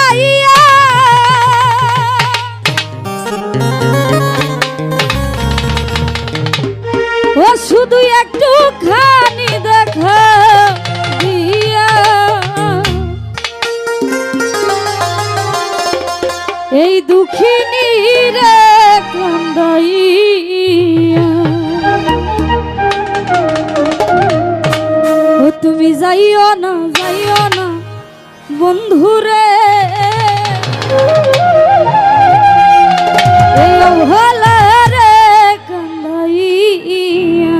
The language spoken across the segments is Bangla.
আইয়া ও শুধু একটু খানি দেখা দিয়া এই দুঃখিনী রে কান্দাইয়া ও তুমি যাইও না বন্ধুরে এই অবহেলা রে কান্দাইয়া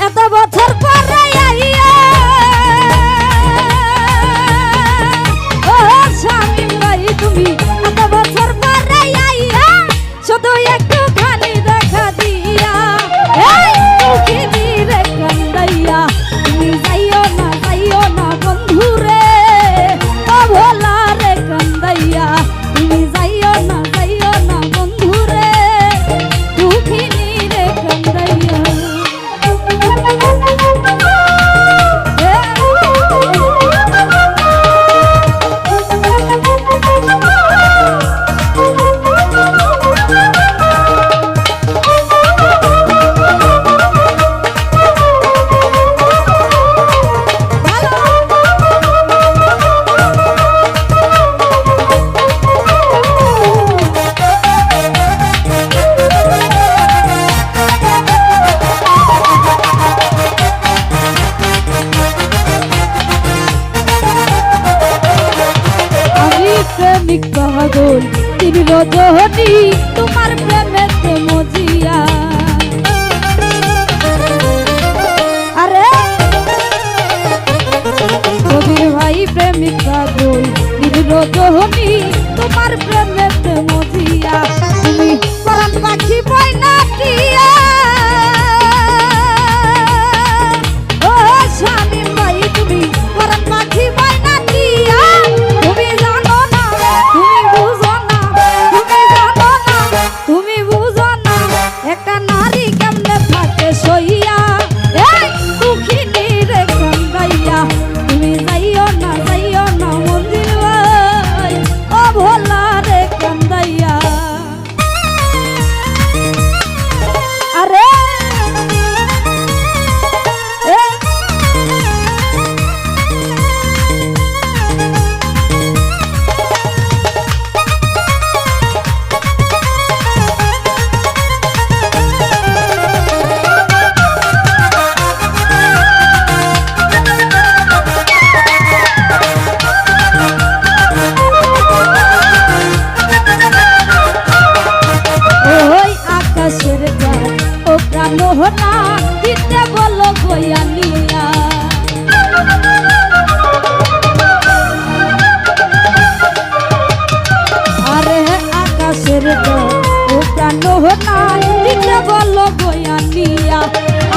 এত বছর পরে আইয়া ও স্বামী ভাই তুমি এত বছর পরে আইয়া শুধু একটু খালি দেখা দিয়া এই দুঃখিনী রে কান্দাইয়া তুমি যাইও না বন্ধুরে ও ভোলা রে কান্দাইয়া তুমি যাইও না বন্ধুরে দুঃখিনী রে কান্দাইয়া প্রেমিক পাগল তীব্র জহনি তোমার প্রেমেতে মজিয়া আরে কবির ভাই প্রেমিক পাগল তীব্র জহনি তোমার প্রেমেতে মজিয়া তুমি পরাণ পাখি বইনা টিয়া ও স্বামী ভাই তুমি পরাণ পাখি বইনা টিয়া তুমি বুঝো না একটা নারী কেমনে থাকে সইয়া এই দুঃখিনী রে কান্দাইয়া তুমি যাইও না মন্দির ভাই ও ভোলা রে কান্দাইয়া আরে মোহনা দিতে বলো গয়া নিয়া আরে আকাশের ও প্রাণ মোহনা দিতে বলো গয়া নিয়া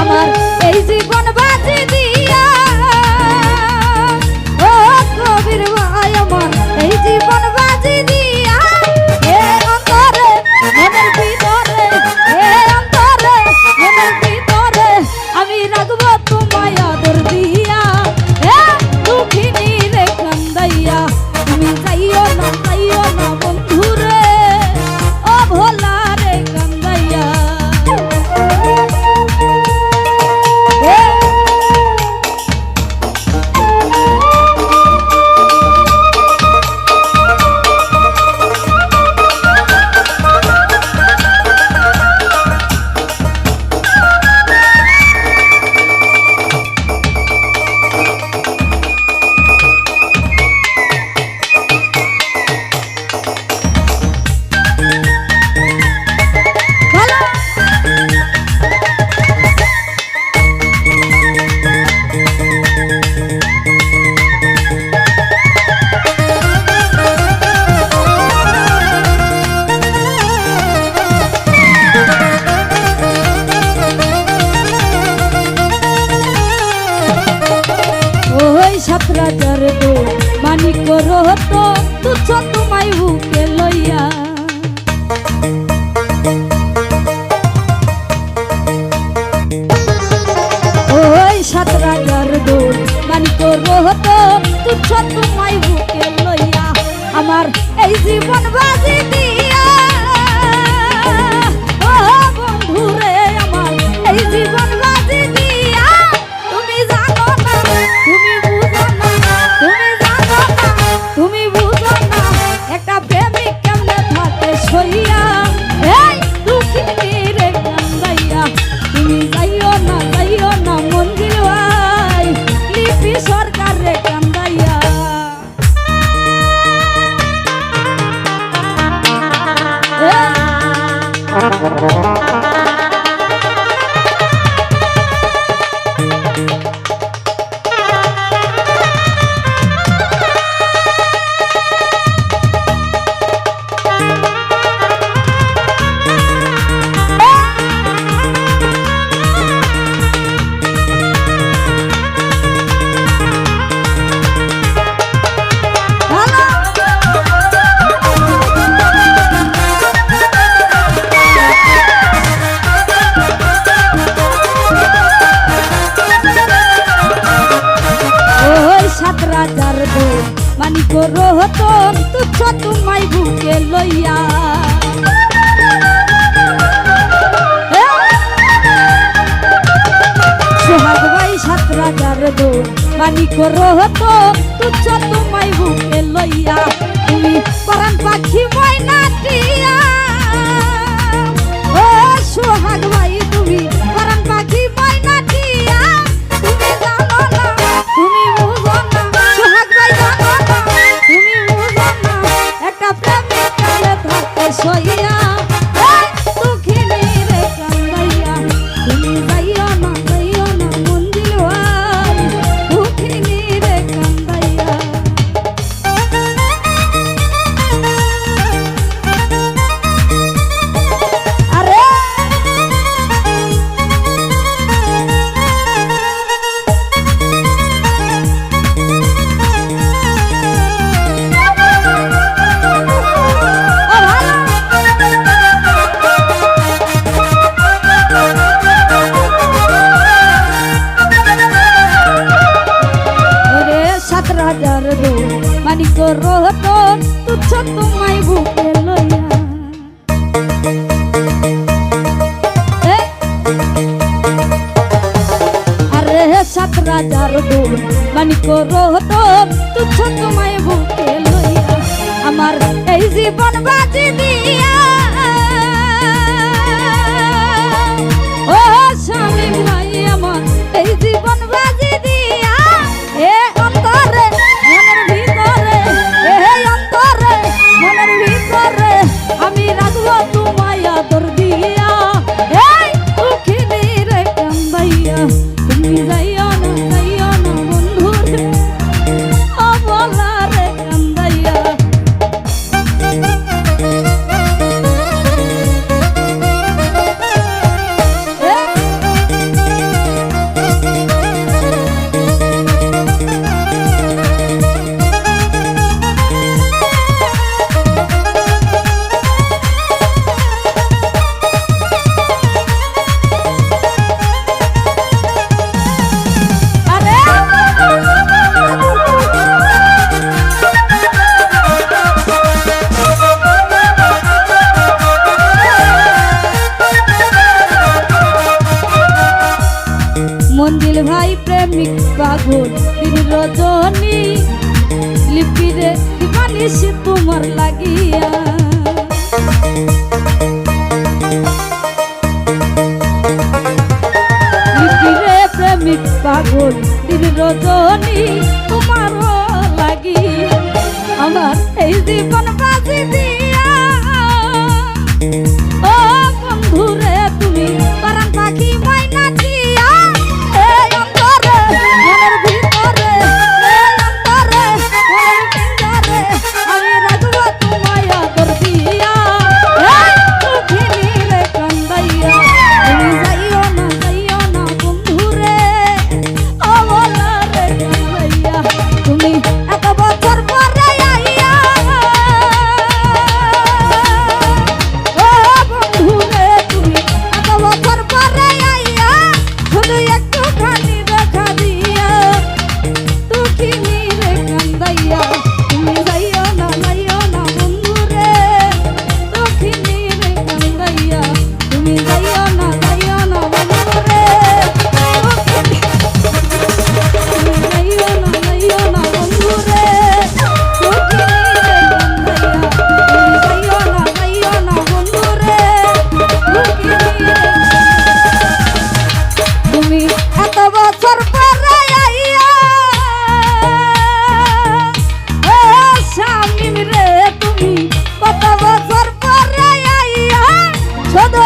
আমার এই জীবন বাজি দিয়া ও কবির ভাই আমার এই জীবন বাজি দিয়া এ অন্তরে মনের ভিতরে আমি রাখবো তোমায় আদর দিয়া দুঃখিনী রে কান্দাইয়া তুমি যাইও না বন্ধুরে ও ভোলা রে কান্দাইয়া তুচ্ছ তোমায় বুকে লইয়া আমার এই জীবন বাজি দিয়া ও বন্ধু রে আমার এই জীবন বাজি দিয়া তুমি জানো না তুমি বুঝো না তুমি জানো না তুমি বুঝো না একটা প্রেমিক কেমনে থাকে সইয়া এই দুঃখিনী রে কান্দাইয়া তুমি যাইও না মন্দির ভাই লিপি সরকার রে কান্দাইয়া মানিক রতন তুচ্ছ তোমায় বুকে লইয়া সোহাগ ভাই ৭,০০০ দোল মানিক রতন তুচ্ছ তোমায় বুকে লইয়া তুমি পরাণ পাখি ময়নাটিয়া ও সোহাগ ভাই তুমি পরাণ পাখি ময়নাটিয়া তুমি জানো না তুমি বুঝো না সোহাগ ভাই জানো না তুমি বুঝো না একটা প্রেমিক কালে থাকে সইয়া দুঃখিনী রে কান্দাইয়া তুমি যাইও না মন্দির ভাই দুঃখিনী রে কান্দাইয়া আরে মানিক রতন তুচ্ছ তোমায় বুকে লইয়া আরে ৭,০০০ দোল মানিক রতন তুচ্ছ তোমায় বুকে লইয়া আমার এই জীবন বাজি দিয়া ও স্বামী ভাই আমার এই জীবন বাজি দিয়া এ অন্তরে মনের ভিতরে আমি রাখবো তোমায় আদর দিয়া এই দুঃখিনী রে কান্দাইয়া তুমি যাইও না বন্ধু রে অবলা রে কান্দাইয়া শুধু